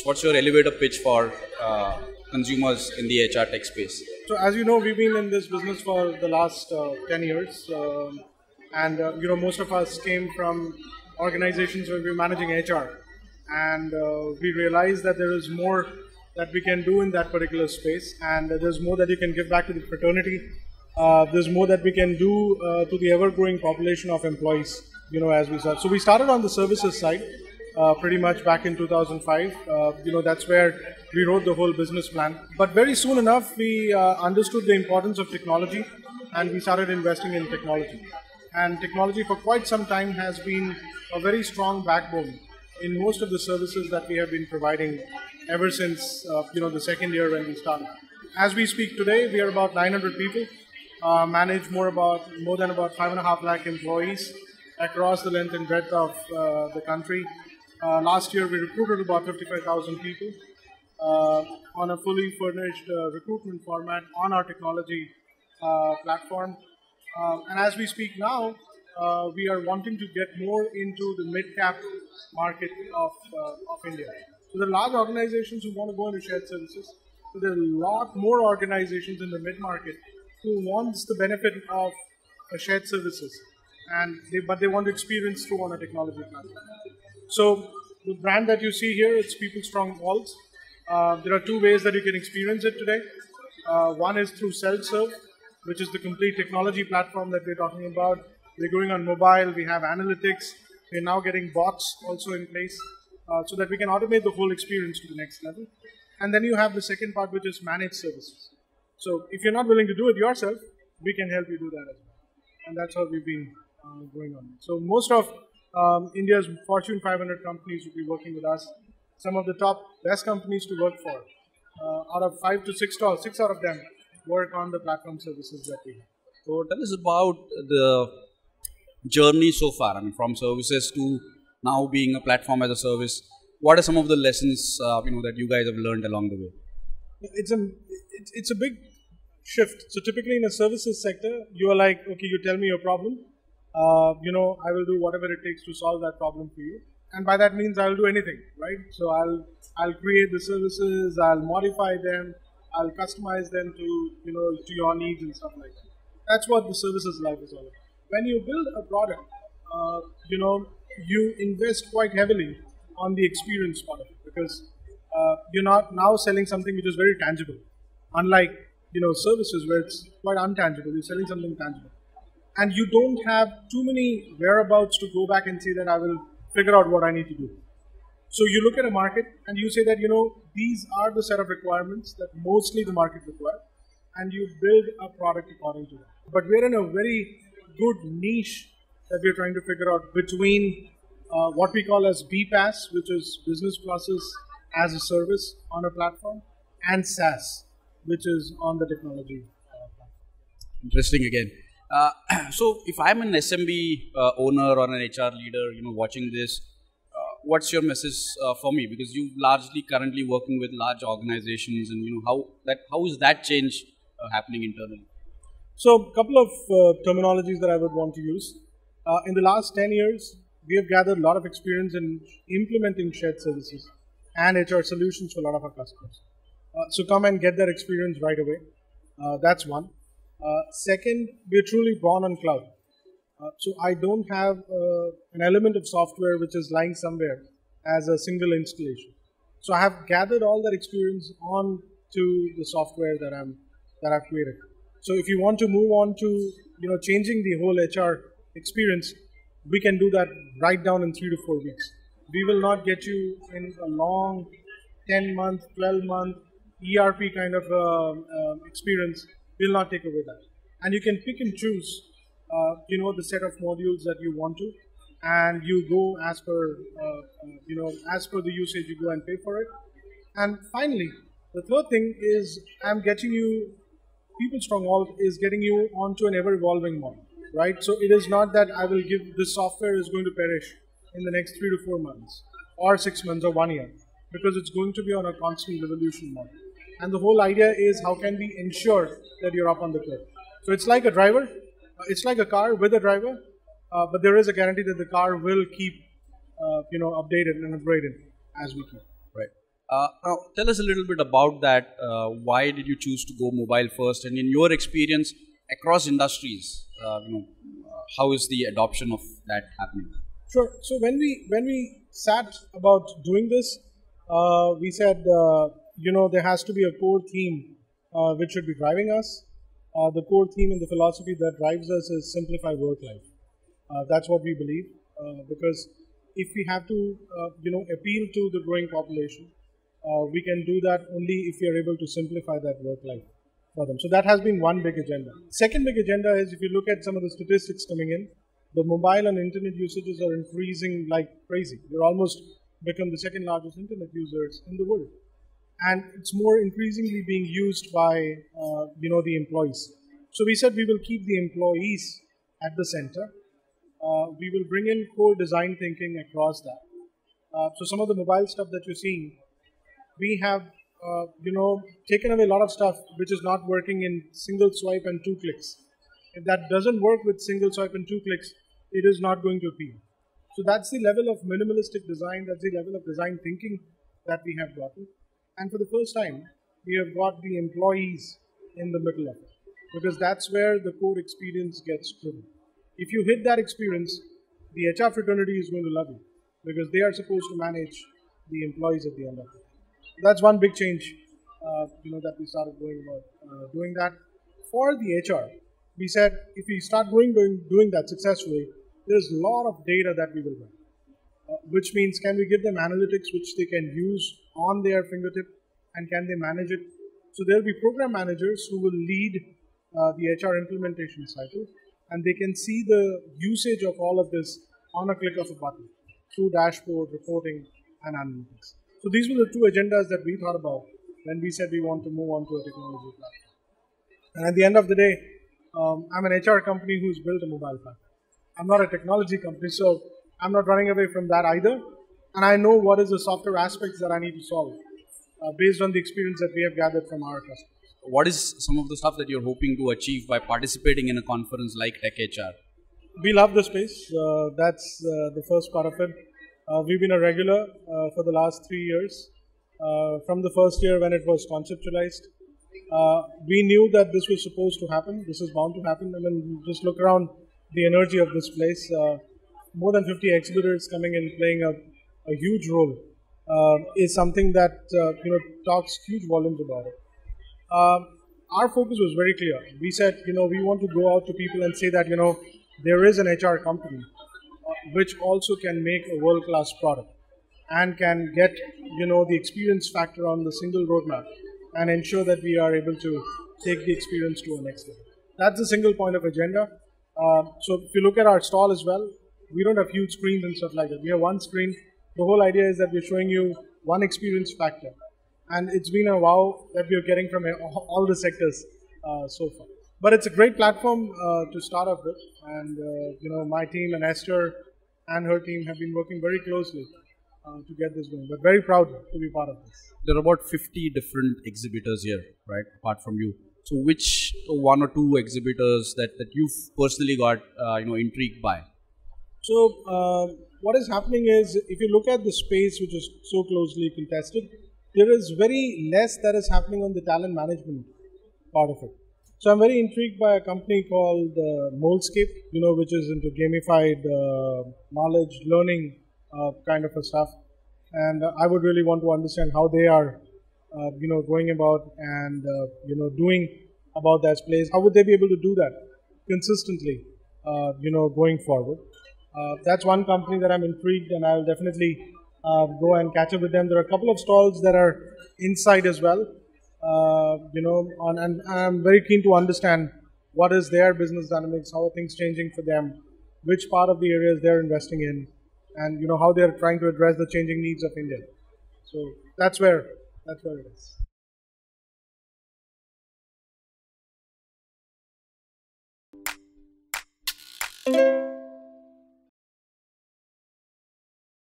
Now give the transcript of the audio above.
What's your elevator pitch for consumers in the HR tech space? So as you know, we've been in this business for the last 10 years. And most of us came from organizations where we're managing HR. And we realized that there is more that we can do in that particular space. And there's more that you can give back to the fraternity. There's more that we can do to the ever-growing population of employees, as we said. So we started on the services side. Pretty much back in 2005. That's where we wrote the whole business plan. But very soon enough, we understood the importance of technology and we started investing in technology. And technology for quite some time has been a very strong backbone in most of the services that we have been providing ever since the second year when we started. As we speak today, we are about 900 people, manage more than about 5.5 lakh employees across the length and breadth of the country. Last year, we recruited about 55,000 people on a fully furnished recruitment format on our technology platform. And as we speak now, we are wanting to get more into the mid-cap market of India. So there are large organizations who want to go into shared services. So there are a lot more organizations in the mid-market who wants the benefit of shared services, but they want to experience through on a technology platform. So the brand that you see here, it's PeopleStrong Walls. There are two ways that you can experience it today. One is through self-serve, which is the complete technology platform that we're talking about. We're going on mobile, we have analytics, we're now getting bots also in place so that we can automate the whole experience to the next level. And then you have the second part, which is managed services. So if you're not willing to do it yourself, we can help you do that as well. And that's how we've been going on. So most of India's Fortune 500 companies will be working with us. Some of the top best companies to work for. Out of 5 to 6 out of them work on the platform services that we have. So tell us about the journey so far. I mean, from services to now being a platform as a service. What are some of the lessons that you guys have learned along the way? It's a big shift. So typically in a services sector, you are like, okay, you tell me your problem. I will do whatever it takes to solve that problem for you. And by that means I'll do anything, right? So I'll create the services, I'll modify them, I'll customize them to your needs and stuff like that. That's what the services life is all about. When you build a product, you invest quite heavily on the experience part of it because you're not now selling something which is very tangible. Unlike services where it's quite untangible, you're selling something tangible. And you don't have too many whereabouts to go back and say that I will figure out what I need to do. So you look at a market and you say that, these are the set of requirements that mostly the market requires, and you build a product according to that. But we're in a very good niche that we're trying to figure out between what we call as BPaaS, which is business process as a service on a platform, and SaaS, which is on the technology platform. Interesting again. So if I'm an SMB owner or an HR leader, watching this, what's your message for me? Because you're largely currently working with large organizations, and how is that change happening internally? So a couple of terminologies that I would want to use. In the last 10 years, we have gathered a lot of experience in implementing shared services and HR solutions for a lot of our customers. So come and get that experience right away. That's one. Second, we're truly born on cloud. So I don't have an element of software which is lying somewhere as a single installation. So I have gathered all that experience on to the software that I've created. So if you want to move on to changing the whole HR experience, we can do that right down in 3 to 4 weeks. We will not get you in a long 10-month, 12-month ERP kind of experience. We'll not take away that. And you can pick and choose, the set of modules that you want to, and you go as per, as per the usage, you go and pay for it. And finally, the third thing is PeopleStrong Vault is getting you onto an ever-evolving model, right? So it is not that I will give this software is going to perish in the next 3 to 4 months, or 6 months, or 1 year, because it's going to be on a constant revolution model. And the whole idea is how can we ensure that you're up on the curve. So it's like a driver, it's like a car with a driver, but there is a guarantee that the car will keep updated and upgraded as we keep. Right. Now, tell us a little bit about that. Why did you choose to go mobile first? And in your experience across industries, how is the adoption of that happening? Sure. So when we sat about doing this, we said, there has to be a core theme which should be driving us. The core theme and the philosophy that drives us is simplify work life. That's what we believe, because if we have to, appeal to the growing population, we can do that only if we are able to simplify that work life for them. So that has been one big agenda. Second big agenda is, if you look at some of the statistics coming in, the mobile and internet usages are increasing like crazy. We're almost become the second largest internet users in the world. And it's more increasingly being used by, the employees. So we said we will keep the employees at the center. We will bring in core design thinking across that. So some of the mobile stuff that you're seeing, we have, taken away a lot of stuff which is not working in single swipe and 2 clicks. If that doesn't work with single swipe and 2 clicks, it is not going to appeal. So that's the level of minimalistic design, that's the level of design thinking that we have gotten. And for the first time, we have got the employees in the middle of it, because that's where the core experience gets driven. If you hit that experience, the HR fraternity is going to love you, because they are supposed to manage the employees at the end of it. That's one big change, that we started going about doing that. For the HR, we said if we start doing that successfully, there's a lot of data that we will run, which means can we give them analytics which they can use on their fingertip, and can they manage it? So there'll be program managers who will lead the HR implementation cycle, and they can see the usage of all of this on a click of a button through dashboard, reporting, and analytics. So these were the two agendas that we thought about when we said we want to move on to a technology platform. And at the end of the day, I'm an HR company who's built a mobile platform. I'm not a technology company, so I'm not running away from that either. And I know what is the software aspects that I need to solve based on the experience that we have gathered from our customers. What is some of the stuff that you're hoping to achieve by participating in a conference like TechHR? We love the space. That's the first part of it. We've been a regular for the last 3 years. From the first year when it was conceptualized, we knew that this was supposed to happen. This is bound to happen. I mean, just look around the energy of this place. More than 50 exhibitors coming and playing a huge role is something that talks huge volumes about it. Our focus was very clear. We said, we want to go out to people and say that, there is an HR company which also can make a world-class product and can get, the experience factor on the single roadmap and ensure that we are able to take the experience to a next level. That's the single point of agenda. So if you look at our stall as well, we don't have huge screens and stuff like that. We have one screen. The whole idea is that we're showing you one experience factor. And it's been a wow that we are getting from all the sectors so far. But it's a great platform to start off with. And, my team and Esther and her team have been working very closely to get this going. But very proud to be part of this. There are about 50 different exhibitors here, right, apart from you. So which one or two exhibitors that you've personally got, intrigued by? So what is happening is, if you look at the space which is so closely contested, there is very less that is happening on the talent management part of it. So I'm very intrigued by a company called Moldscape, which is into gamified knowledge, learning kind of a stuff. And I would really want to understand how they are, going about and, doing about that place. How would they be able to do that consistently, going forward? That's one company that I'm intrigued, and I'll definitely go and catch up with them. There are a couple of stalls that are inside as well, and I'm very keen to understand what is their business dynamics, how are things changing for them, which part of the areas they're investing in, and how they're trying to address the changing needs of India. So that's where it is.